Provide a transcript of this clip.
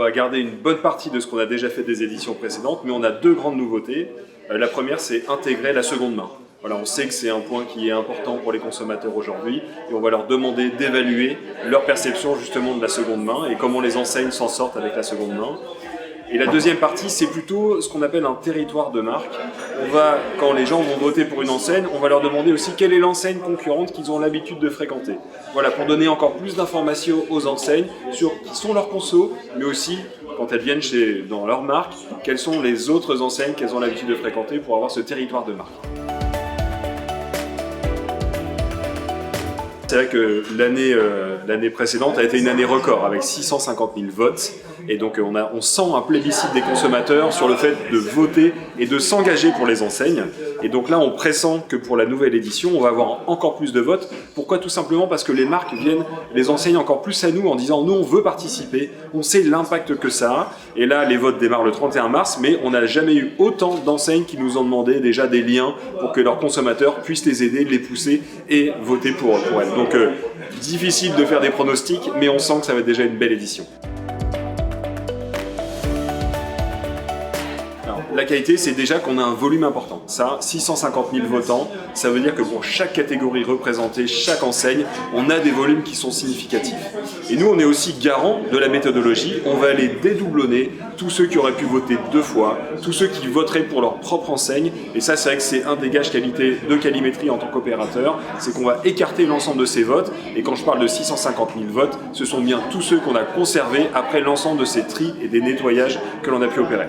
va garder une bonne partie de ce qu'on a déjà fait des éditions précédentes, mais on a deux grandes nouveautés. La première, c'est intégrer la seconde main. Voilà, on sait que c'est un point qui est important pour les consommateurs aujourd'hui et on va leur demander d'évaluer leur perception justement de la seconde main et comment les enseignes s'en sortent avec la seconde main. Et la deuxième partie, c'est plutôt ce qu'on appelle un territoire de marque. Quand les gens vont voter pour une enseigne, on va leur demander aussi quelle est l'enseigne concurrente qu'ils ont l'habitude de fréquenter. Voilà, pour donner encore plus d'informations aux enseignes sur qui sont leurs consos, mais aussi, quand elles viennent dans leur marque, quelles sont les autres enseignes qu'elles ont l'habitude de fréquenter pour avoir ce territoire de marque. C'est vrai que l'année précédente a été une année record avec 650 000 votes et donc on sent un plébiscite des consommateurs sur le fait de voter et de s'engager pour les enseignes. Et donc là on pressent que pour la nouvelle édition on va avoir encore plus de votes. Pourquoi? Tout simplement parce que les marques les enseignent encore plus à nous en disant nous on veut participer, on sait l'impact que ça a. Et là les votes démarrent le 31 mars mais on n'a jamais eu autant d'enseignes qui nous ont demandé déjà des liens pour que leurs consommateurs puissent les aider, les pousser et voter pour elles. Donc difficile de faire des pronostics, mais on sent que ça va être déjà une belle édition. Alors, la qualité, c'est déjà qu'on a un volume important. Ça, 650 000 votants, ça veut dire que pour chaque catégorie représentée, chaque enseigne, on a des volumes qui sont significatifs. Et nous, on est aussi garant de la méthodologie. On va aller dédoublonner tous ceux qui auraient pu voter 2 fois, tous ceux qui voteraient pour leur propre enseigne. Et ça, c'est vrai que c'est un des gages qualité de Qualimétrie en tant qu'opérateur, c'est qu'on va écarter l'ensemble de ces votes. Et quand je parle de 650 000 votes, ce sont bien tous ceux qu'on a conservés après l'ensemble de ces tris et des nettoyages que l'on a pu opérer.